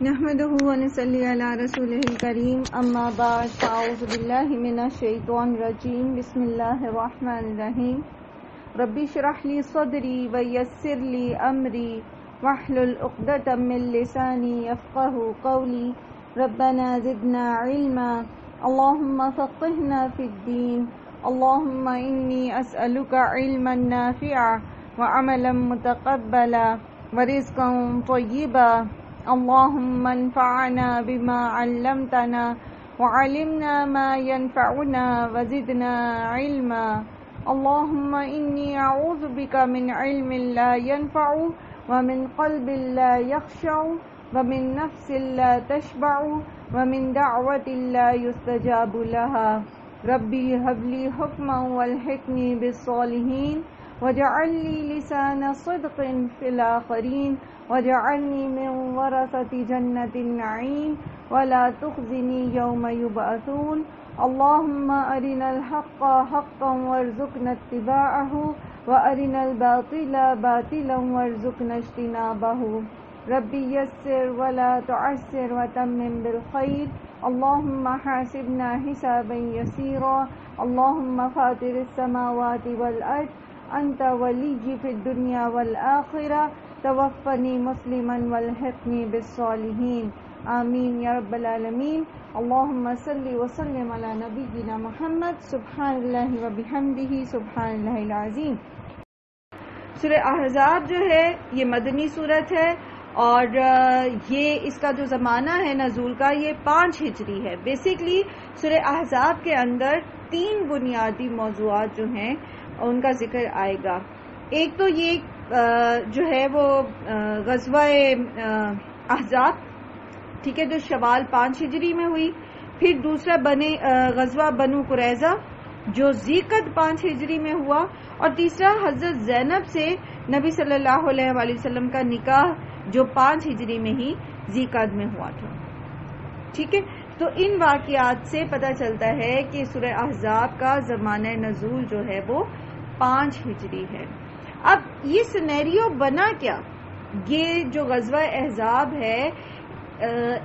نحمده ونصلي على رسوله الكريم اما بعد فاعوذ بالله من الشيطان الرجيم بسم الله الرحمن الرحيم رب اشرح لي صدري ويسر لي امري واحلل عقدة من لساني يفقهوا قولي ربنا زدنا علما اللهم فقهنا في الدين اللهم اني اسألك علما نافعا وعملا متقبلا ورزقا طيبا اللهم انفعنا بما علمتنا وعلمنا ما ينفعنا وزدنا علما اللهم إني أعوذ بك من علم لا ينفع ومن قلب لا يخشع ومن نفس لا تشبع ومن دعوة لا يستجاب لها ربي هب لي حكما والحقني بالصالحين واجعل لي لسان صدق في الآخرين واجعلني من ورثة جنة النعيم ولا تخزني يوم يبعثون اللهم أرنا الحق حقا وارزقنا اتباعه وأرنا الباطل باطلا وارزقنا اجتنابه ربي يسر ولا تعسر وتمم بالخير اللهم حاسبنا حسابا يسيرا اللهم فاطر السماوات والأرض أنت ولي في الدنيا والآخرة توفني مسلما والحقني بالصالحين آمین یا رب العالمین اللہم صلی وسلم علی نبینا محمد سبحان اللہ وبحمدہ سبحان اللہ العظیم۔ سورہ احزاب جو ہے یہ مدنی سورت ہے اور یہ اس کا جو زمانہ ہے نزول کا یہ 5 ہجری ہے۔ بیسیکلی سورہ احزاب کے اندر 3 بنیادی موضوعات جو ہیں ان کا ذکر آئے گا۔ ایک تو یہ جو ہے وہ غزوہ احزاب، ٹھیک ہے، جو شوال 5 ہجری میں ہوئی۔ پھر دوسرا غزوہ بنو قریظہ جو ذیقعد 5 ہجری میں ہوا، اور تیسرا حضرت زینب سے نبی صلی اللہ علیہ وآلہ وسلم کا نکاح جو 5 ہجری میں ہی ذیقعد میں ہوا تھا، ٹھیک ہے۔ تو ان واقعات سے پتہ چلتا ہے کہ سورہ احزاب کا زمانہ نزول جو ہے وہ 5 ہجری ہے۔ اب یہ سینیریو بنا کیا، یہ جو غزوہ احزاب ہے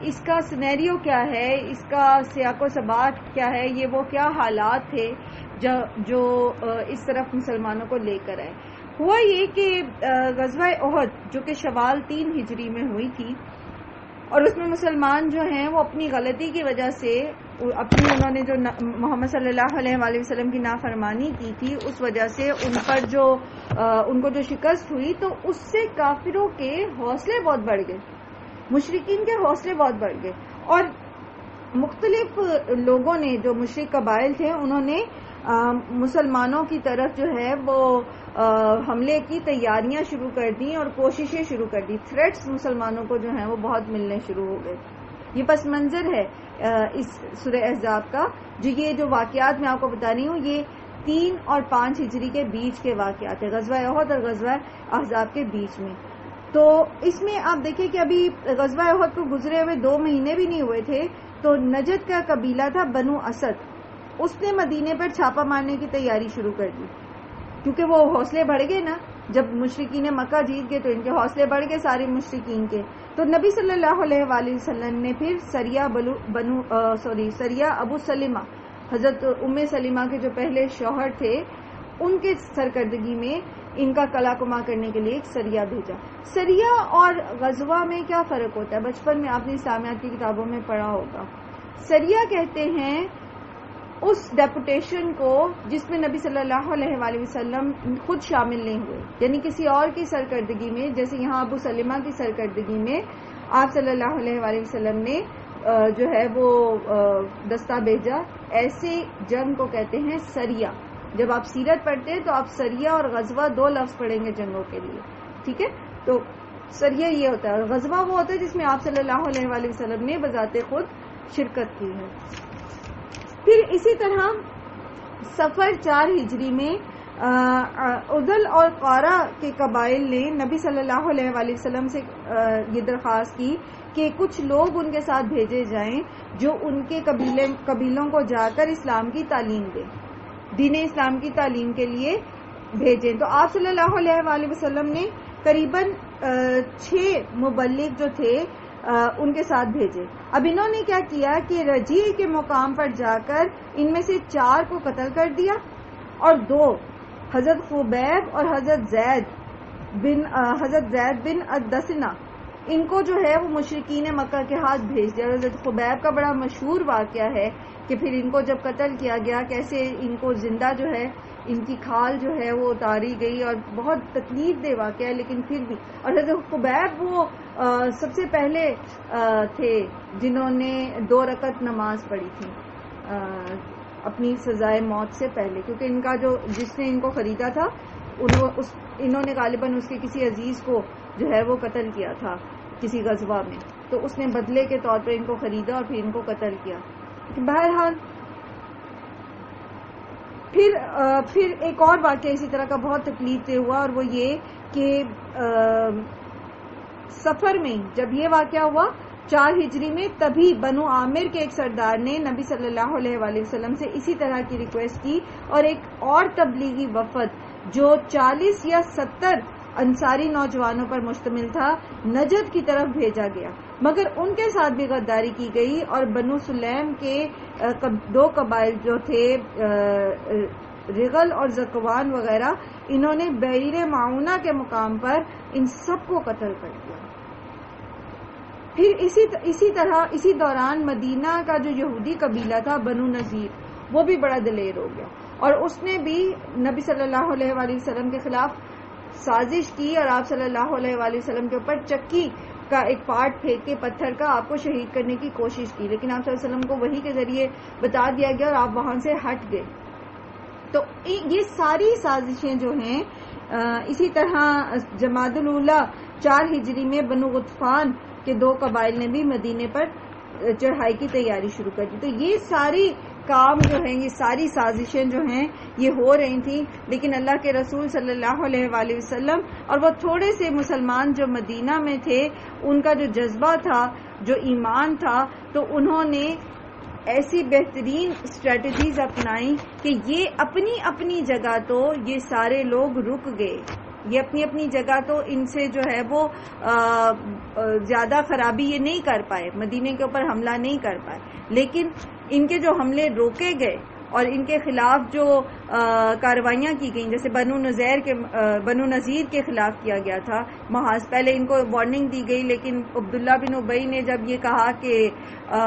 اس کا سینیریو کیا ہے، اس کا سیاق و سباق کیا ہے، یہ وہ کیا حالات تھے جو اس طرف مسلمانوں کو لے کر آئے۔ ہوا یہ کہ غزوہ احد جو کہ شوال 3 ہجری میں ہوئی تھی، اور اس میں مسلمان جو ہیں وہ اپنی غلطی کی وجہ سے انہوں نے جو محمد صلی اللہ علیہ وآلہ وسلم کی نافرمانی کی تھی اس وجہ سے ان کو جو شکست ہوئی، تو اس سے کافروں کے حوصلے بہت بڑھ گئے، مشرکین کے حوصلے بہت بڑھ گئے، اور مختلف لوگوں نے جو مشرک قبائل تھے انہوں نے مسلمانوں کی طرف جو ہے وہ حملے کی تیاریاں شروع کر دیں اور کوششیں شروع کر دی۔ تھریٹس مسلمانوں کو جو ہیں وہ بہت ملنے شروع ہو گئے۔ یہ پس منظر ہے اس سورہ احزاب کا۔ جو واقعات میں آپ کو بتا رہی ہوں یہ 3 اور 5 ہجری کے بیچ کے واقعات ہیں، غزوہ احد اور غزوہ احزاب کے بیچ میں۔ تو اس میں آپ دیکھیں کہ ابھی غزوہ احد کو گزرے ہوئے 2 مہینے بھی نہیں ہوئے تھے، تو نجد کا قبیلہ تھا بنو اسد، اس نے مدینے پر چھاپا مارنے کی تیاری شروع کر دی، کیونکہ وہ حوصلے بڑھ گئے نا، جب مشرکین مکہ جیت گئے تو ان کے حوصلے بڑھ گئے سارے مشرکین کے۔ تو نبی صلی اللہ علیہ وآلہ وسلم نے پھر سریہ ابو سلمہ، حضرت ام سلمہ کے جو پہلے شوہر تھے ان کے سرکردگی میں ان کا قلع کما کرنے کے لیے ایک سریہ بھیجا۔ سریہ اور غزوہ میں کیا فرق ہوتا ہے؟ بچپن میں آپ نے اسلامیات کی کتابوں میں پڑھا ہوگا۔ سریہ کہتے ہیں اس ڈیپوٹیشن کو جس میں نبی صلی اللہ علیہ وآلہ وسلم خود شامل نہیں ہوئے، یعنی کسی اور کی سرکردگی میں، جیسے یہاں ابو سلمہ کی سرکردگی میں آپ صلی اللہ علیہ وآلہ وسلم نے جو ہے وہ دستہ بھیجا۔ ایسے جنگ کو کہتے ہیں سریہ۔ جب آپ سیرت پڑھتے ہیں تو آپ سریہ اور غزوہ 2 لفظ پڑھیں گے جنگوں کے لیے، ٹھیک ہے۔ تو سریہ یہ ہوتا ہے، اور غزوہ وہ ہوتا ہے جس میں آپ صلی اللہ علیہ وآلہ وسلم نے بذات خود شرکت کی ہے۔ پھر اسی طرح صفر 4 ہجری میں عدل اور قارہ کے قبائل نے نبی صلی اللہ علیہ وآلہ وسلم سے یہ درخواست کی کہ کچھ لوگ ان کے ساتھ بھیجے جائیں جو ان کے قبیلوں کو جا کر اسلام کی تعلیم دیں، دین اسلام کی تعلیم کے لیے بھیجیں۔ تو آپ صلی اللہ علیہ وآلہ وسلم نے قریباً 6 مبلغ جو تھے ان کے ساتھ بھیجے. اب انہوں نے کیا کیا کہ رجیع کے مقام پر جا کر ان میں سے 4 کو قتل کر دیا اور 2 حضرت خبیب اور حضرت زید بن الدسنہ ان کو جو ہے وہ مشرکین مکہ کے ہاتھ بھیج دیا. حضرت خبیب کا بڑا مشہور واقعہ ہے کہ پھر ان کو جب قتل کیا گیا کیسے ان کو زندہ جو ہے ان کی کھال جو ہے وہ اتاری گئی اور بہت تکلیف دہ واقعہ ہے لیکن پھر بھی. اور حضرت خبیب وہ سب سے پہلے تھے جنہوں نے 2 رکعت نماز پڑھی تھی اپنی سزائے موت سے پہلے، کیونکہ ان کا جس نے ان کو خریدا تھا انہوں نے غالباً اس کے کسی عزیز کو جو ہے وہ قتل کیا تھا کسی غزوہ میں، تو اس نے بدلے کے طور پر ان کو خریدا اور پھر ان کو قتل کیا. بہرحال پھر ایک اور واقعہ اسی طرح کا بہت تکلیف دہ ہوا اور وہ یہ کہ سفر میں جب یہ واقعہ ہوا 4 ہجری میں، تبھی بنو عامر کے ایک سردار نے نبی صلی اللہ علیہ وآلہ وسلم سے اسی طرح کی ریکویسٹ کی اور ایک اور تبلیغی وفد جو 40 یا 70 انصاری نوجوانوں پر مشتمل تھا نجد کی طرف بھیجا گیا، مگر ان کے ساتھ بھی غداری کی گئی اور بنو سلیم کے 2 قبائل جو تھے رغل اور زکوان وغیرہ، انہوں نے بعیر معونہ کے مقام پر ان سب کو قتل کر دیا. پھر اسی دوران مدینہ کا جو یہودی قبیلہ تھا بنو نذیر وہ بھی بڑا دلیر ہو گیا اور اس نے بھی نبی صلی اللہ علیہ وآلہ وسلم کے خلاف سازش کی اور آپ صلی اللہ علیہ وآلہ وسلم کے اوپر چکی کا ایک پارٹ پھینک کے پتھر کا آپ کو شہید کرنے کی کوشش کی، لیکن آپ صلی اللہ علیہ وسلم کو وحی کے ذریعے بتا دیا گیا اور آپ وہاں سے ہٹ گئے. تو یہ ساری سازشیں جو ہیں اسی طرح جمادی الاولیٰ 4 ہجری میں بنو غطفان کے 2 قبائل نے بھی مدینے پر چڑھائی کی تیاری شروع کر دی. تو یہ ساری کام جو ہیں، یہ ساری سازشیں جو ہیں یہ ہو رہی تھیں، لیکن اللہ کے رسول صلی اللہ علیہ وآلہ وسلم اور وہ تھوڑے سے مسلمان جو مدینہ میں تھے ان کا جو جذبہ تھا، جو ایمان تھا، تو انہوں نے ایسی بہترین اسٹریٹجیز اپنائیں کہ یہ اپنی اپنی جگہ تو یہ سارے لوگ رک گئے، یہ اپنی اپنی جگہ تو ان سے جو ہے وہ زیادہ خرابی یہ نہیں کر پائے، مدینے کے اوپر حملہ نہیں کر پائے، لیکن ان کے جو حملے روکے گئے اور ان کے خلاف جو کارروائیاں کی گئیں، جیسے بنو نذیر کے خلاف کیا گیا تھا محاذ، پہلے ان کو وارننگ دی گئی لیکن عبداللہ بن ابی نے جب یہ کہا کہ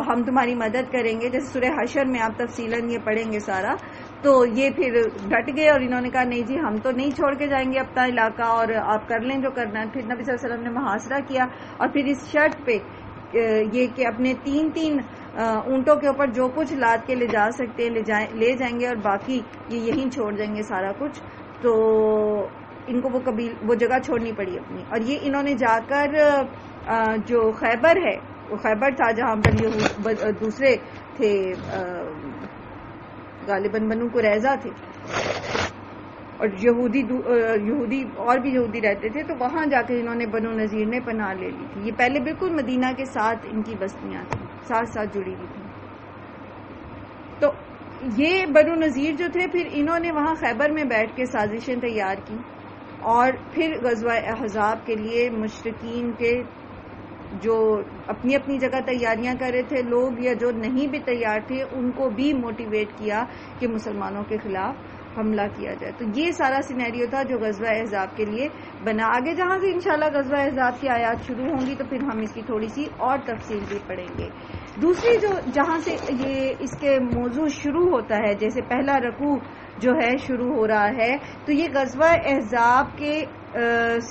ہم تمہاری مدد کریں گے، جیسے سورہ حشر میں آپ تفصیلاً یہ پڑھیں گے سارا، تو یہ پھر ڈٹ گئے اور انہوں نے کہا نہیں جی ہم تو نہیں چھوڑ کے جائیں گے اپنا علاقہ اور آپ کر لیں جو کرنا ہے. پھر نبی صلی اللہ علیہ وسلم نے محاصرہ کیا اور پھر اس شرط پہ یہ کہ اپنے 3 اونٹوں کے اوپر جو کچھ لاد کے لے جا سکتے ہیں لے جائیں گے اور باقی یہ یہیں چھوڑ جائیں گے سارا کچھ. تو ان کو وہ جگہ چھوڑنی پڑی اپنی، اور یہ انہوں نے جا کر جو خیبر ہے، وہ خیبر تھا جہاں پر دوسرے تھے غالباً بنو قریظہ تھے اور یہودی اور بھی یہودی رہتے تھے، تو وہاں جا کے انہوں نے بنو نذیر نے پناہ لے لی تھی. یہ پہلے بالکل مدینہ کے ساتھ ان کی بستیاں تھیں، ساتھ جڑی ہوئی تھیں. تو یہ بنو نذیر جو تھے پھر انہوں نے وہاں خیبر میں بیٹھ کے سازشیں تیار کی اور پھر غزوہ احزاب کے لیے مشرکین کے جو اپنی اپنی جگہ تیاریاں کر رہے تھے لوگ یا جو نہیں بھی تیار تھے ان کو بھی موٹیویٹ کیا کہ مسلمانوں کے خلاف حملہ کیا جائے. تو یہ سارا سینیریو تھا جو غزوہ احزاب کے لیے بنا. آگے جہاں سے انشاءاللہ غزوہ احزاب کی آیات شروع ہوں گی تو پھر ہم اس کی تھوڑی سی اور تفصیل بھی پڑھیں گے. دوسری جہاں سے یہ اس کے موضوع شروع ہوتا ہے، جیسے پہلا رکوع جو ہے شروع ہو رہا ہے، تو یہ غزوہ احزاب کے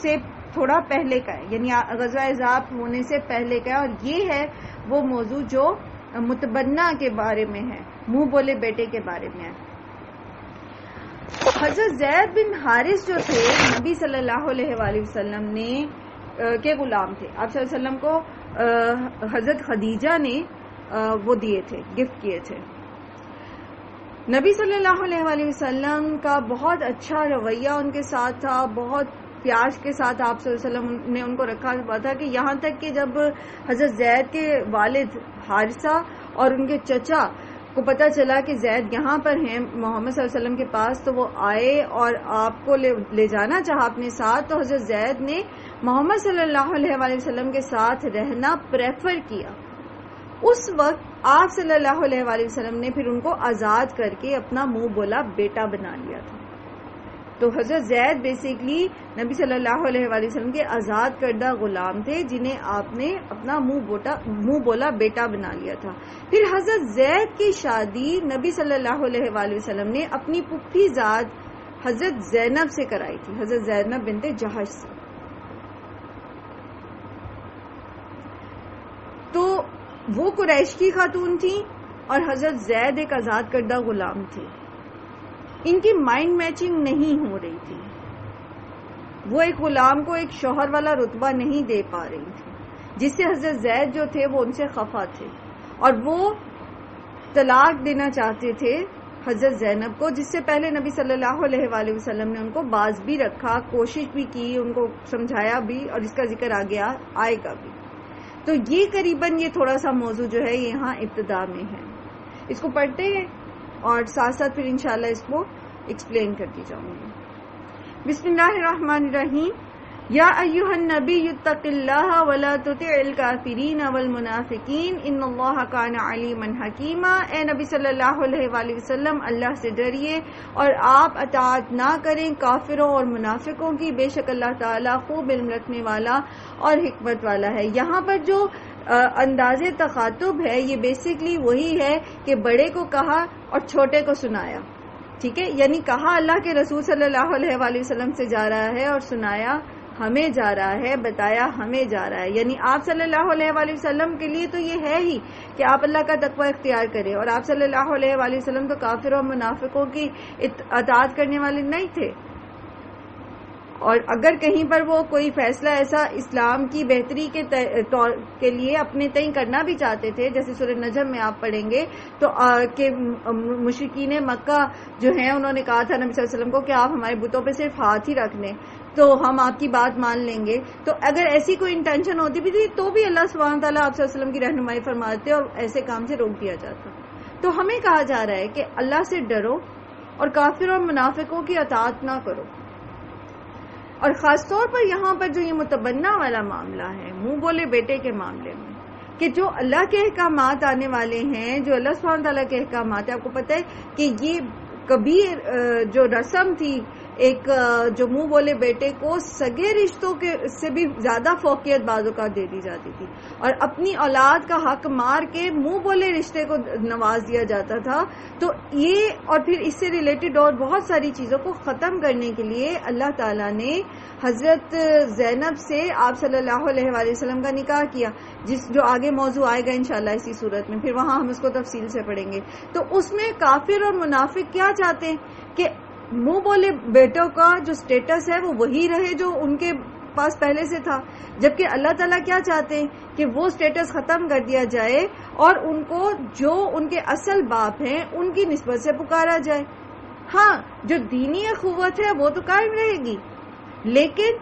سے تھوڑا پہلے کا ہے، یعنی غزوہ احزاب ہونے سے پہلے کا ہے، اور یہ ہے وہ موضوع جو متبنہ کے بارے میں ہے، منہ بولے بیٹے کے بارے میں ہے. حضرت زید بن حارث جو تھے نبی صلی اللہ علیہ وآلہ وسلم نے کے غلام تھے. آپ صلی اللہ علیہ وسلم کو حضرت خدیجہ نے وہ دیے تھے، گفٹ کیے تھے. نبی صلی اللہ علیہ وآلہ وسلم کا بہت اچھا رویہ ان کے ساتھ تھا، بہت پیار کے ساتھ آپ صلی اللہ علیہ وسلم نے ان کو رکھا ہوا تھا، کہ یہاں تک کہ جب حضرت زید کے والد حارثہ اور ان کے چچا کو پتہ چلا کہ زید یہاں پر ہیں محمد صلی اللہ علیہ وسلم کے پاس، تو وہ آئے اور آپ کو لے جانا چاہا اپنے ساتھ، تو حضرت زید نے محمد صلی اللہ علیہ وآلہ وسلم کے ساتھ رہنا پریفر کیا۔ اس وقت آپ صلی اللہ علیہ وآلہ وسلم نے پھر ان کو آزاد کر کے اپنا منہ بولا بیٹا بنا لیا تھا۔ تو حضرت زید بیسیکلی نبی صلی اللہ علیہ وآلہ وسلم کے آزاد کردہ غلام تھے، جنہیں آپ نے اپنا منہ بولا بیٹا بنا لیا تھا۔ پھر حضرت زید کی شادی نبی صلی اللہ علیہ وآلہ وسلم نے اپنی پھپھی زاد حضرت زینب سے کرائی تھی، حضرت زینب بنت جہش سے۔ تو وہ قریش کی خاتون تھی اور حضرت زید ایک آزاد کردہ غلام تھے۔ ان کی مائنڈ میچنگ نہیں ہو رہی تھی، وہ ایک غلام کو ایک شوہر والا رتبہ نہیں دے پا رہی تھی، جس سے حضرت زید جو تھے وہ ان سے خفا تھے اور وہ طلاق دینا چاہتے تھے حضرت زینب کو، جس سے پہلے نبی صلی اللہ علیہ وآلہ وسلم نے ان کو باز بھی رکھا، کوشش بھی کی، ان کو سمجھایا بھی، اور اس کا ذکر آئے گا بھی۔ تو یہ قریباً یہ تھوڑا سا موضوع جو ہے یہاں ابتدا میں ہے، اس کو پڑھتے ہیں اور ساتھ ساتھ پھر انشاءاللہ اس کو ایکسپلین کرتی جاؤں گی۔ بسم اللہ الرحمن الرحیم۔ یا ایھا النبی اتق اللہ ولا تطع الکافرین والمنافقین ان اللہ کان علیما حکیما۔ اے نبی صلی اللہ علیہ وآلہ وسلم، اللہ سے ڈریے اور آپ اطاعت نہ کریں کافروں اور منافقوں کی، بے شک اللہ تعالیٰ خوب علم رکھنے والا اور حکمت والا ہے۔ یہاں پر جو انداز تخاطب ہے یہ بیسیکلی وہی ہے کہ بڑے کو کہا اور چھوٹے کو سنایا، ٹھیک ہے، یعنی کہا اللہ کے رسول صلی اللہ علیہ وآلہ وسلم سے جا رہا ہے اور سنایا ہمیں جا رہا ہے، بتایا ہمیں جا رہا ہے، یعنی آپ صلی اللہ علیہ وآلہ وسلم کے لیے تو یہ ہے ہی کہ آپ اللہ کا تقوی اختیار کریں، اور آپ صلی اللہ علیہ وآلہ وسلم تو کافروں اور منافقوں کی اطاعت کرنے والے نہیں تھے، اور اگر کہیں پر وہ کوئی فیصلہ ایسا اسلام کی بہتری کے لیے اپنے تئیں کرنا بھی چاہتے تھے، جیسے سورہ نجم میں آپ پڑھیں گے تو کہ مشرکین مکہ جو ہیں انہوں نے کہا تھا نبی صلی اللہ علیہ وسلم کو کہ آپ ہمارے بتوں پہ صرف ہاتھ ہی رکھ لیں تو ہم آپ کی بات مان لیں گے، تو اگر ایسی کوئی انٹینشن ہوتی بھی تھی تو بھی اللہ سبحانہ تعالیٰ آپ صلی اللہ علیہ وسلم کی رہنمائی فرماتے اور ایسے کام سے روک دیا جاتا۔ تو ہمیں کہا جا رہا ہے کہ اللہ سے ڈرو اور کافر اور منافقوں کی اطاعت نہ کرو، اور خاص طور پر یہاں پر جو یہ متبنہ والا معاملہ ہے، منہ بولے بیٹے کے معاملے میں، کہ جو اللہ کے احکامات آنے والے ہیں، جو اللہ سبحانہ تعالیٰ کے احکامات ہیں، آپ کو پتہ ہے کہ یہ کبھی جو رسم تھی ایک جو منہ بولے بیٹے کو سگے رشتوں کے سے بھی زیادہ فوقیت بعض اوقات دے دی جاتی تھی، اور اپنی اولاد کا حق مار کے منہ بولے رشتے کو نواز دیا جاتا تھا۔ تو یہ اور پھر اس سے ریلیٹڈ اور بہت ساری چیزوں کو ختم کرنے کے لیے اللہ تعالیٰ نے حضرت زینب سے آپ صلی اللہ علیہ وآلہ وسلم کا نکاح کیا، جو آگے موضوع آئے گا انشاءاللہ اسی صورت میں، پھر وہاں ہم اس کو تفصیل سے پڑھیں گے۔ تو اس میں کافر اور منافق کیا چاہتے ہیں کہ منہ بولے بیٹوں کا جو سٹیٹس ہے وہ وہی رہے جو ان کے پاس پہلے سے تھا، جبکہ اللہ تعالیٰ کیا چاہتے ہیں کہ وہ سٹیٹس ختم کر دیا جائے اور ان کو جو ان کے اصل باپ ہیں ان کی نسبت سے پکارا جائے۔ ہاں، جو دینی اخوت ہے وہ تو قائم رہے گی، لیکن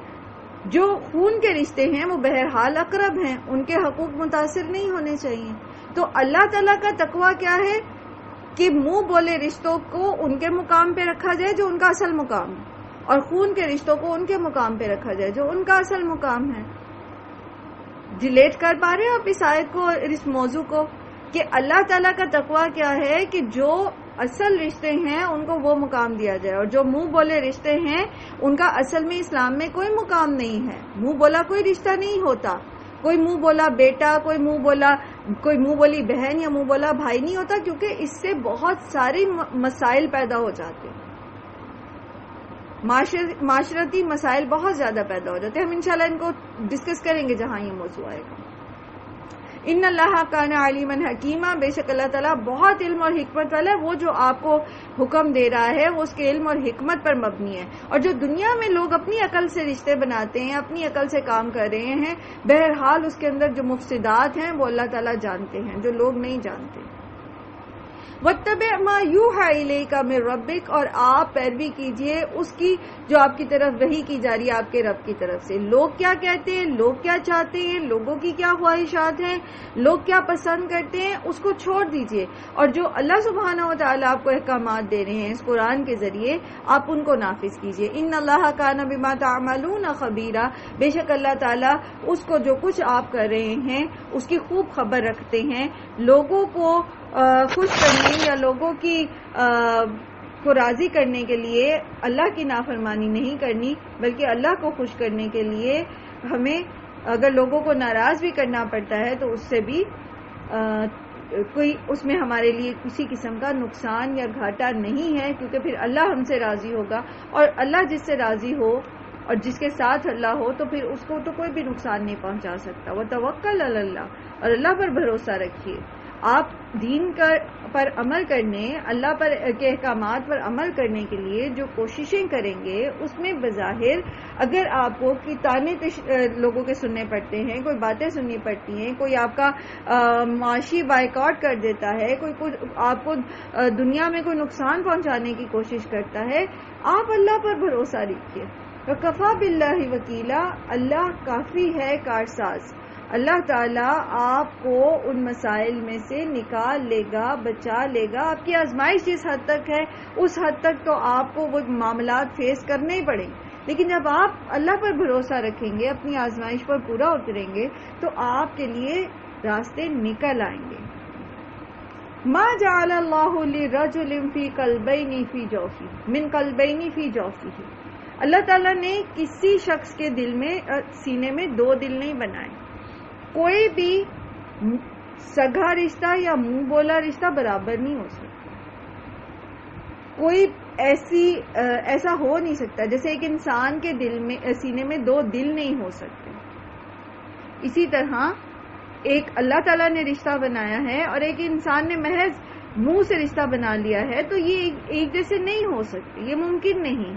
جو خون کے رشتے ہیں وہ بہرحال اقرب ہیں، ان کے حقوق متاثر نہیں ہونے چاہیے۔ تو اللہ تعالیٰ کا تقویٰ کیا ہے کہ منہ بولے رشتوں کو ان کے مقام پہ رکھا جائے جو ان کا اصل مقام ہے، اور خون کے رشتوں کو ان کے مقام پہ رکھا جائے جو ان کا اصل مقام ہے۔ ریلیٹ کر پا رہے ہیں آپ اس آیت کو اور اس موضوع کو کہ اللہ تعالیٰ کا تقویٰ کیا ہے کہ جو اصل رشتے ہیں ان کو وہ مقام دیا جائے، اور جو منہ بولے رشتے ہیں ان کا اصل میں اسلام میں کوئی مقام نہیں ہے۔ منہ بولا کوئی رشتہ نہیں ہوتا، کوئی منہ بولا بیٹا، کوئی منہ بولی بہن یا منہ بولا بھائی نہیں ہوتا، کیونکہ اس سے بہت سارے مسائل پیدا ہو جاتے ہیں، معاشرتی مسائل بہت زیادہ پیدا ہو جاتے ہیں۔ ہم انشاءاللہ ان کو ڈسکس کریں گے جہاں یہ موضوع آئے گا۔ ان اللہ کان علیما حکیما، بے شک اللہ تعالیٰ بہت علم اور حکمت والا ہے۔ وہ جو آپ کو حکم دے رہا ہے وہ اس کے علم اور حکمت پر مبنی ہے، اور جو دنیا میں لوگ اپنی عقل سے رشتے بناتے ہیں، اپنی عقل سے کام کر رہے ہیں، بہرحال اس کے اندر جو مفسدات ہیں وہ اللہ تعالیٰ جانتے ہیں، جو لوگ نہیں جانتے۔ وَاتَّبِعْ مَا يُوحَىٰ إِلَيْكَ مِن رَبِّكَ، اور آپ پیروی کیجئے اس کی جو آپ کی طرف وحی کی جا رہی ہے آپ کے رب کی طرف سے۔ لوگ کیا کہتے ہیں، لوگ کیا چاہتے ہیں، لوگوں کی کیا خواہشات ہیں، لوگ کیا پسند کرتے ہیں، اس کو چھوڑ دیجئے، اور جو اللہ سبحانہ و تعالیٰ آپ کو احکامات دے رہے ہیں اس قرآن کے ذریعے، آپ ان کو نافذ کیجئے۔ ان اللہ کان بما تعملون خبیرا، بے شک اللہ تعالیٰ اس کو جو کچھ آپ کر رہے ہیں اس کی خوب خبر رکھتے ہیں۔ لوگوں کو خوش کرنے یا لوگوں کو راضی کرنے کے لیے اللہ کی نافرمانی نہیں کرنی، بلکہ اللہ کو خوش کرنے کے لیے ہمیں اگر لوگوں کو ناراض بھی کرنا پڑتا ہے تو اس سے بھی کوئی اس میں ہمارے لیے کسی قسم کا نقصان یا گھاٹا نہیں ہے، کیونکہ پھر اللہ ہم سے راضی ہوگا، اور اللہ جس سے راضی ہو اور جس کے ساتھ اللہ ہو تو پھر اس کو تو کوئی بھی نقصان نہیں پہنچا سکتا۔ وَتَوَکَّلْ عَلَى اللَّهِ، اور اللہ پر بھروسہ رکھیے۔ آپ دین پر عمل کرنے، اللہ پر کے احکامات پر عمل کرنے کے لیے جو کوششیں کریں گے اس میں بظاہر اگر آپ کو کہ تانے لوگوں کے سننے پڑتے ہیں، کوئی باتیں سننی پڑتی ہیں، کوئی آپ کا معاشی بائیکاٹ کر دیتا ہے، کوئی آپ کو دنیا میں کوئی نقصان پہنچانے کی کوشش کرتا ہے، آپ اللہ پر بھروسہ رکھیے۔ وَكَفَىٰ بِاللَّهِ وَكِيلًا، اللہ کافی ہے کارساز۔ اللہ تعالیٰ آپ کو ان مسائل میں سے نکال لے گا، بچا لے گا۔ آپ کی آزمائش جس حد تک ہے اس حد تک تو آپ کو وہ معاملات فیس کرنے ہی پڑیں گے، لیکن جب آپ اللہ پر بھروسہ رکھیں گے، اپنی آزمائش پر پورا اتریں گے تو آپ کے لیے راستے نکل آئیں گے۔ ما جعل اللہ لرجل فی قلبین فی جوفہ من قلبین فی جوفہ، اللہ تعالیٰ نے کسی شخص کے دل میں سینے میں دو دل نہیں بنائے۔ کوئی بھی سگا رشتہ یا منہ بولا رشتہ برابر نہیں ہو سکتا، کوئی ایسا ہو نہیں سکتا جیسے ایک انسان کے دل میں سینے میں دو دل نہیں ہو سکتے، اسی طرح ایک اللہ تعالیٰ نے رشتہ بنایا ہے اور ایک انسان نے محض منہ سے رشتہ بنا لیا ہے، تو یہ ایک جیسے نہیں ہو سکتے، یہ ممکن نہیں۔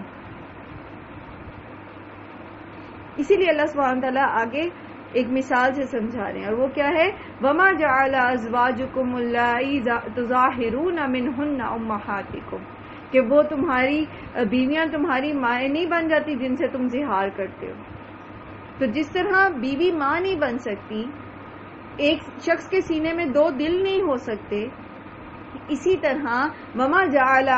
اسی لیے اللہ سبحانہ تعالیٰ آگے ایک مثال سے سمجھا رہے ہیں، اور وہ کیا ہے؟ وَمَا جَعَلَ أَزْوَاجُكُمُ اللَّائِي تُظَاهِرُونَ مِنْهُنَّ أُمَّهَاتِكُمْ، کہ وہ تمہاری بیویاں تمہاری مائیں نہیں بن جاتی جن سے تم زہار کرتے ہو۔ تو جس طرح بیوی ماں نہیں بن سکتی، ایک شخص کے سینے میں دو دل نہیں ہو سکتے، اسی طرح وَمَا جَعَلَ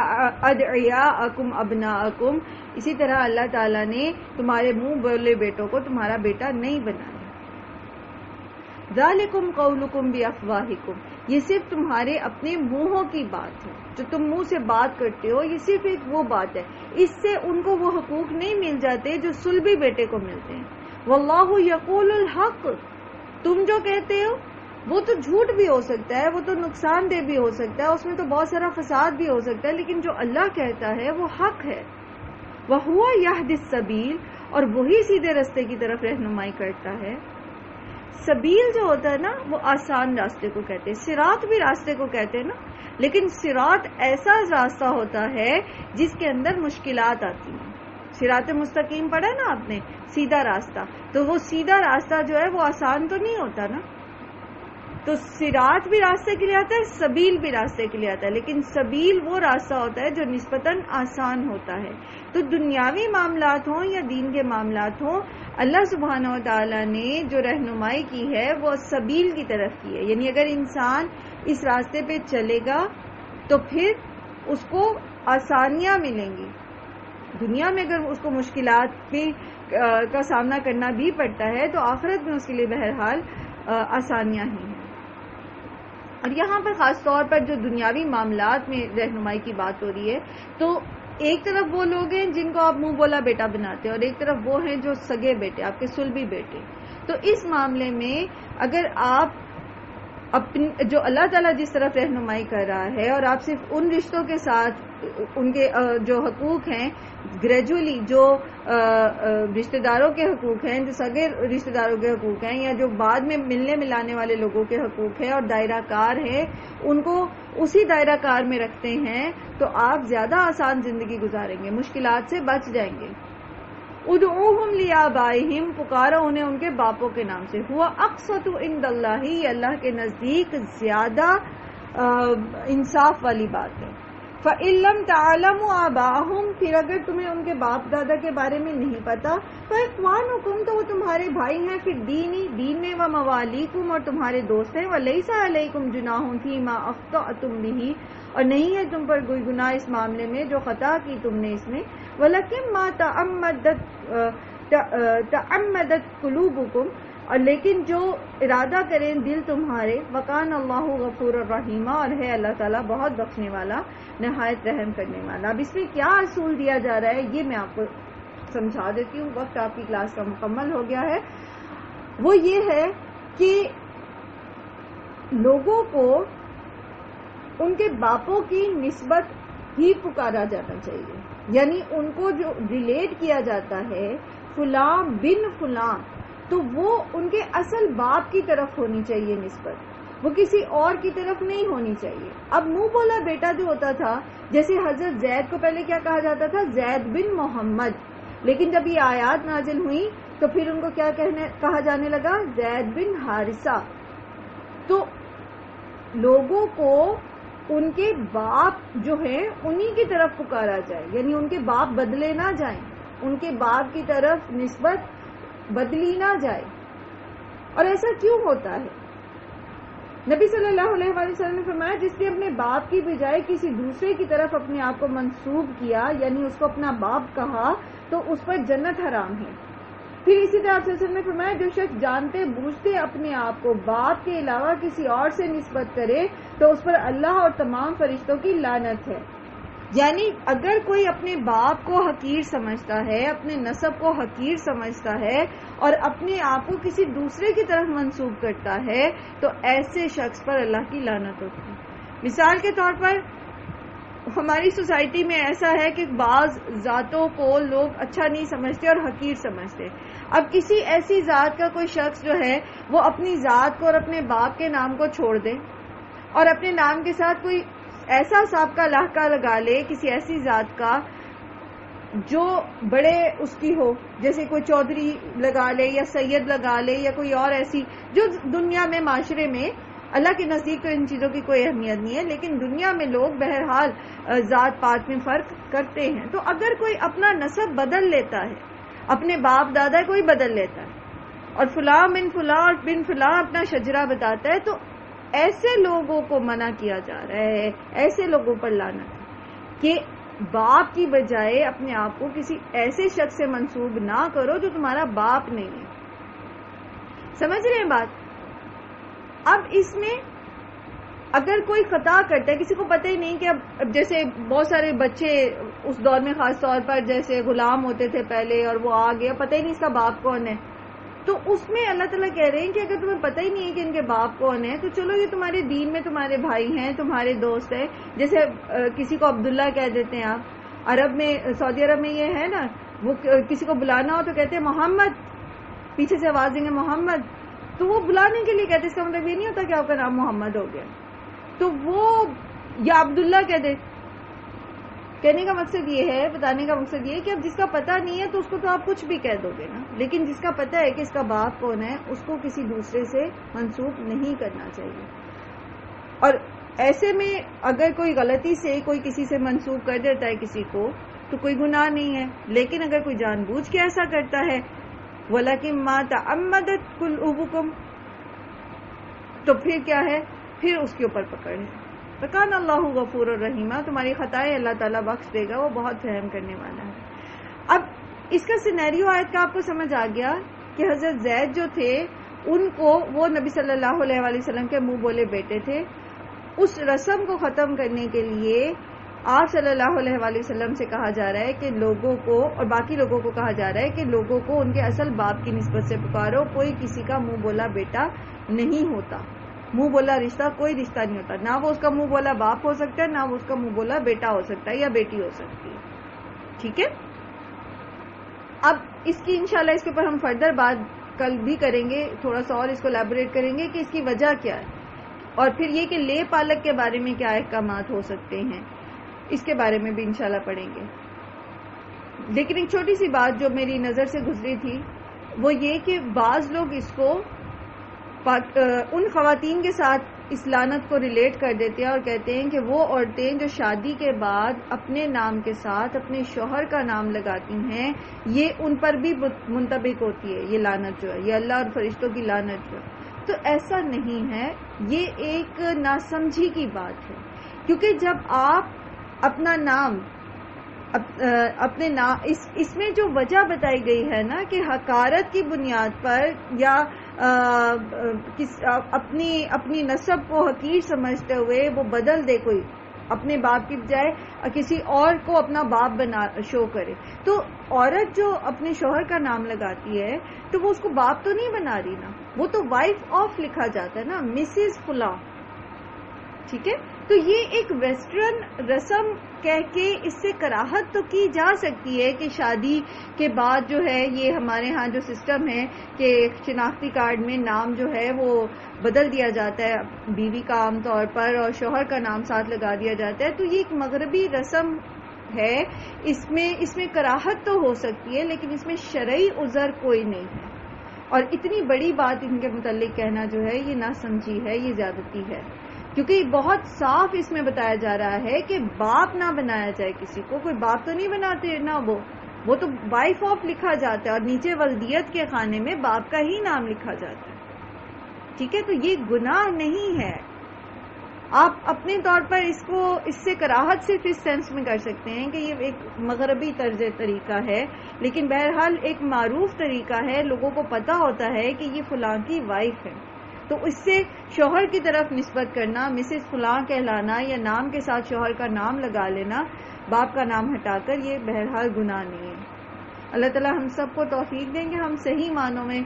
أَدْعِيَاءَكُمْ أَبْنَاءَكُمْ، اسی طرح اللہ تعالیٰ نے تمہارے منہ بولے بیٹوں کو تمہارا بیٹا نہیں بنایا۔ ذَلِكُمْ قَوْلُكُمْ بِأَفْوَاهِكُمْ، یہ صرف تمہارے اپنے منہوں کی بات ہے، جو تم منہ سے بات کرتے ہو، یہ صرف ایک وہ بات ہے، اس سے ان کو وہ حقوق نہیں مل جاتے جو صلبی بیٹے کو ملتے ہیں۔ وَاللَّهُ يَقُولُ الْحَقَّ، تم جو کہتے ہو وہ تو جھوٹ بھی ہو سکتا ہے، وہ تو نقصان دہ بھی ہو سکتا ہے، اس میں تو بہت سارا فساد بھی ہو سکتا ہے، لیکن جو اللہ کہتا ہے وہ حق ہے۔ وَهُوَ يَهْدِي السَّبِيلَ، اور وہی سیدھے راستے کی طرف رہنمائی کرتا ہے۔ سبیل جو ہوتا ہے نا وہ آسان راستے کو کہتے ہیں، صراط بھی راستے کو کہتے ہیں نا، لیکن صراط ایسا راستہ ہوتا ہے جس کے اندر مشکلات آتی ہیں۔ صراط مستقیم پڑھا نا آپ نے، سیدھا راستہ، تو وہ سیدھا راستہ جو ہے وہ آسان تو نہیں ہوتا نا، تو صراط بھی راستے کے لیے آتا ہے، سبیل بھی راستے کے لیے آتا ہے، لیکن سبیل وہ راستہ ہوتا ہے جو نسبتاً آسان ہوتا ہے۔ تو دنیاوی معاملات ہوں یا دین کے معاملات ہوں، اللہ سبحانہ و تعالیٰ نے جو رہنمائی کی ہے وہ سبیل کی طرف کی ہے، یعنی اگر انسان اس راستے پہ چلے گا تو پھر اس کو آسانیاں ملیں گی۔ دنیا میں اگر اس کو مشکلات کا سامنا کرنا بھی پڑتا ہے تو آخرت میں اس کے لیے بہرحال آسانیاں ہی ہیں۔ اور یہاں پر خاص طور پر جو دنیاوی معاملات میں رہنمائی کی بات ہو رہی ہے، تو ایک طرف وہ لوگ ہیں جن کو آپ منہ بولا بیٹا بناتے ہیں، اور ایک طرف وہ ہیں جو سگے بیٹے، آپ کے صلبی بیٹے۔ تو اس معاملے میں اگر آپ جو اللہ تعالیٰ جس طرف رہنمائی کر رہا ہے، اور آپ صرف ان رشتوں کے ساتھ ان کے جو حقوق ہیں گریجولی، جو رشتہ داروں کے حقوق ہیں، جو سگے رشتہ داروں کے حقوق ہیں، یا جو بعد میں ملنے ملانے والے لوگوں کے حقوق ہیں اور دائرہ کار ہیں، ان کو اسی دائرہ کار میں رکھتے ہیں تو آپ زیادہ آسان زندگی گزاریں گے، مشکلات سے بچ جائیں گے۔ ادعوہم لیابائہم، پکارو انہیں ان کے باپوں کے نام سے، ہوا اقسط عند اللہ، اللہ کے نزدیک زیادہ انصاف والی بات ہے. فَإِلَّمْ تَعْلَمُوا آبَاءَهُمْ، پھر اگر تمہیں ان کے باپ دادا کے بارے میں نہیں پتا، فَإِخْوَانُكُمْ، تو وہ تمہارے بھائی ہیں، پھر دین میں، وَمَوَالِيكُمْ، اور تمہارے دوست ہیں، وَلَيْسَ عَلَيْكُمْ جُنَاحٌ فِيمَا أَخْطَأْتُمْ بِهِ، اور نہیں ہے تم پر کوئی گناہ اس معاملے میں جو خطا کی تم نے اس میں، وَلَكِنْ مَا تَعَمَّدَتْ قُلُوبُكُمْ، اور لیکن جو ارادہ کریں دل تمہارے، وَكَانَ اللَّهُ غَفُورًا رَحِيمًا، اور ہے اللہ تعالیٰ بہت بخشنے والا، نہایت رحم کرنے والا. اب اس میں کیا اصول دیا جا رہا ہے یہ میں آپ کو سمجھا دیتی ہوں، وقت آپ کی کلاس کا مکمل ہو گیا ہے. وہ یہ ہے کہ لوگوں کو ان کے باپوں کی نسبت ہی پکارا جانا چاہیے، یعنی ان کو جو ریلیٹ کیا جاتا ہے فلاں بن فلاں، تو وہ ان کے اصل باپ کی طرف ہونی چاہیے نسبت، وہ کسی اور کی طرف نہیں ہونی چاہیے. اب منہ بولا بیٹا جو ہوتا تھا، جیسے حضرت زید کو پہلے کیا کہا جاتا تھا؟ زید بن محمد، لیکن جب یہ آیات نازل ہوئی تو پھر ان کو کیا کہا جانے لگا؟ زید بن حارثہ. تو لوگوں کو ان کے باپ جو ہیں انہی کی طرف پکارا جائے، یعنی ان کے باپ بدلے نہ جائیں، ان کے باپ کی طرف نسبت بدلی نہ جائے. اور ایسا کیوں ہوتا ہے؟ نبی صلی اللہ علیہ وآلہ وسلم نے فرمایا جس نے اپنے باپ کی بجائے کسی دوسرے کی طرف اپنے آپ کو منسوب کیا، یعنی اس کو اپنا باپ کہا، تو اس پر جنت حرام ہے. پھر اسی طرح آپ صلی اللہ علیہ وسلم نے فرمایا جو شخص جانتے بوجھتے اپنے آپ کو باپ کے علاوہ کسی اور سے نسبت کرے تو اس پر اللہ اور تمام فرشتوں کی لعنت ہے. یعنی اگر کوئی اپنے باپ کو حقیر سمجھتا ہے، اپنے نسب کو حقیر سمجھتا ہے اور اپنے آپ کو کسی دوسرے کی طرف منسوب کرتا ہے تو ایسے شخص پر اللہ کی لعنت ہوتی ہے. مثال کے طور پر ہماری سوسائٹی میں ایسا ہے کہ بعض ذاتوں کو لوگ اچھا نہیں سمجھتے اور حقیر سمجھتے. اب کسی ایسی ذات کا کوئی شخص جو ہے وہ اپنی ذات کو اور اپنے باپ کے نام کو چھوڑ دے اور اپنے نام کے ساتھ کوئی ایسا سابقہ لاحقہ لگا لے کسی ایسی ذات کا جو بڑے اس کی ہو، جیسے کوئی چودھری لگا لے یا سید لگا لے یا کوئی اور ایسی، جو دنیا میں معاشرے میں اللہ کے نزدیک تو ان چیزوں کی کوئی اہمیت نہیں ہے، لیکن دنیا میں لوگ بہرحال ذات پات میں فرق کرتے ہیں. تو اگر کوئی اپنا نسب بدل لیتا ہے، اپنے باپ دادا کوئی بدل لیتا ہے اور فلاں بن فلاں اور بن فلاں اپنا شجرہ بتاتا ہے، تو ایسے لوگوں کو منع کیا جا رہا ہے، ایسے لوگوں پر لعنت ہے کہ باپ کی بجائے اپنے آپ کو کسی ایسے شخص سے منسوب نہ کرو جو تمہارا باپ نہیں ہے. سمجھ رہے ہیں بات؟ اب اس میں اگر کوئی خطا کرتا ہے، کسی کو پتہ ہی نہیں کہ اب جیسے بہت سارے بچے اس دور میں خاص طور پر جیسے غلام ہوتے تھے پہلے اور وہ آ گیا، پتہ ہی نہیں اس کا باپ کون ہے، تو اس میں اللہ تعالیٰ کہہ رہے ہیں کہ اگر تمہیں پتہ ہی نہیں ہے کہ ان کے باپ کون ہے تو چلو یہ تمہارے دین میں تمہارے بھائی ہیں، تمہارے دوست ہیں. جیسے کسی کو عبداللہ کہہ دیتے ہیں آپ، عرب میں سعودی عرب میں یہ ہے نا، وہ کسی کو بلانا ہو تو کہتے ہیں محمد، پیچھے سے آواز دیں گے محمد، تو وہ بلانے کے لیے کہتے ہیں. اس کا مطلب یہ نہیں ہوتا کہ آپ کا نام محمد ہو گیا، تو وہ یا عبداللہ کہہ دے. کہنے کا مقصد یہ ہے، بتانے کا مقصد یہ ہے کہ اب جس کا پتہ نہیں ہے تو اس کو تو آپ کچھ بھی کہہ دو گے نا، لیکن جس کا پتہ ہے کہ اس کا باپ کون ہے اس کو کسی دوسرے سے منسوب نہیں کرنا چاہیے. اور ایسے میں اگر کوئی غلطی سے کوئی کسی سے منسوب کر دیتا ہے کسی کو تو کوئی گناہ نہیں ہے، لیکن اگر کوئی جان بوجھ کے ایسا کرتا ہے وَلَكِن مَا تَعَمَّدَتْ قُلُوبُكُمْ، تو پھر کیا ہے؟ پھر اس کے اوپر پکڑ ہے. فَكَانَ اللَّهُ غَفُورًا رَحِيمًا، تمہاری خطائیں اللہ تعالیٰ بخش دے گا، وہ بہت رحم کرنے والا ہے. اب اس کا سینیریو آیت کا آپ کو سمجھ آ گیا کہ حضرت زید جو تھے ان کو، وہ نبی صلی اللہ علیہ وآلہ وسلم کے منہ بولے بیٹے تھے. اس رسم کو ختم کرنے کے لیے آپ صلی اللہ علیہ وآلہ وسلم سے کہا جا رہا ہے کہ لوگوں کو، اور باقی لوگوں کو کہا جا رہا ہے کہ لوگوں کو ان کے اصل باپ کی نسبت سے پکارو. کوئی کسی کا منہ بولا بیٹا نہیں ہوتا، منہ بولا رشتہ کوئی رشتہ نہیں ہوتا. نہ وہ اس کا منہ بولا باپ ہو سکتا ہے، نہ وہ اس کا منہ بولا بیٹا ہو سکتا ہے یا بیٹی ہو سکتی ہے. ٹھیک ہے؟ اب اس کی انشاءاللہ اس کے اوپر ہم فردر بات کل بھی کریں گے، تھوڑا سا اور اس کو ایلیبوریٹ کریں گے کہ اس کی وجہ کیا ہے، اور پھر یہ کہ لے پالک کے بارے میں کیا احکامات ہو سکتے ہیں، اس کے بارے میں بھی انشاءاللہ پڑھیں گے. لیکن ایک چھوٹی سی بات جو میری نظر سے گزری تھی وہ یہ کہ بعض لوگ اس کو ان خواتین کے ساتھ اس لعنت کو ریلیٹ کر دیتے ہیں اور کہتے ہیں کہ وہ عورتیں جو شادی کے بعد اپنے نام کے ساتھ اپنے شوہر کا نام لگاتی ہیں یہ ان پر بھی منطبق ہوتی ہے، یہ لعنت جو ہے، یہ اللہ اور فرشتوں کی لعنت جو ہے۔ تو ایسا نہیں ہے، یہ ایک ناسمجھی کی بات ہے، کیونکہ جب آپ اپنا نام اپنے نام اس میں جو وجہ بتائی گئی ہے نا کہ حقارت کی بنیاد پر یا اپنی نسب کو حقیر سمجھتے ہوئے وہ بدل دے، کوئی اپنے باپ کی بجائے کسی اور کو اپنا باپ بنا شو کرے، تو عورت جو اپنے شوہر کا نام لگاتی ہے تو وہ اس کو باپ تو نہیں بنا رہی نا، وہ تو وائف آف لکھا جاتا ہے نا، مسز فلاں، ٹھیک ہے۔ تو یہ ایک ویسٹرن رسم کہہ کے اس سے کراہت تو کی جا سکتی ہے کہ شادی کے بعد جو ہے یہ ہمارے ہاں جو سسٹم ہے کہ شناختی کارڈ میں نام جو ہے وہ بدل دیا جاتا ہے بیوی کا عام طور پر اور شوہر کا نام ساتھ لگا دیا جاتا ہے، تو یہ ایک مغربی رسم ہے، اس میں کراہت تو ہو سکتی ہے لیکن اس میں شرعی عذر کوئی نہیں ہے۔ اور اتنی بڑی بات ان کے متعلق کہنا جو ہے یہ نہ سمجھی ہے، یہ زیادتی ہے، کیونکہ بہت صاف اس میں بتایا جا رہا ہے کہ باپ نہ بنایا جائے کسی کو، کوئی باپ تو نہیں بناتے نا، وہ تو وائف آف لکھا جاتا ہے اور نیچے ولدیت کے خانے میں باپ کا ہی نام لکھا جاتا ہے، ٹھیک ہے۔ تو یہ گناہ نہیں ہے، آپ اپنے طور پر اس سے کراہت صرف اس سینس میں کر سکتے ہیں کہ یہ ایک مغربی طرز طریقہ ہے، لیکن بہرحال ایک معروف طریقہ ہے، لوگوں کو پتہ ہوتا ہے کہ یہ فلاں کی وائف ہے، تو اس سے شوہر کی طرف نسبت کرنا، مسز فلاں کہلانا یا نام کے ساتھ شوہر کا نام لگا لینا باپ کا نام ہٹا کر، یہ بہرحال گناہ نہیں ہے۔ اللہ تعالیٰ ہم سب کو توفیق دیں کہ ہم صحیح معنوں میں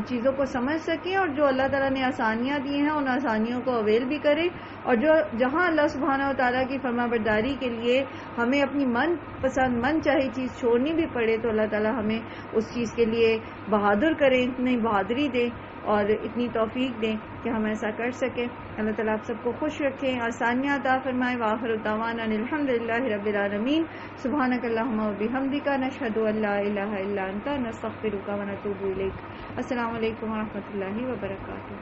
چیزوں کو سمجھ سکیں اور جو اللہ تعالیٰ نے آسانیاں دی ہیں ان آسانیوں کو اویل بھی کریں، اور جہاں اللہ سبحانہ و تعالیٰ کی فرما برداری کے لیے ہمیں اپنی من پسند من چاہی چیز چھوڑنی بھی پڑے تو اللہ تعالیٰ ہمیں اس چیز کے لیے بہادر کریں، اتنی بہادری دیں اور اتنی توفیق دیں کہ ہم ایسا کر سکیں۔ اللہ تعالیٰ آپ سب کو خوش رکھیں، آسانیاں عطا فرمائے۔ وآخر دعوانا الحمدللہ رب العالمین۔ سبحانک اللہم و بحمدک، نشہد ان لا الہ الا انت، نستغفرک و نتوب الیک۔ السلام علیکم ورحمۃ اللہ وبرکاتہ۔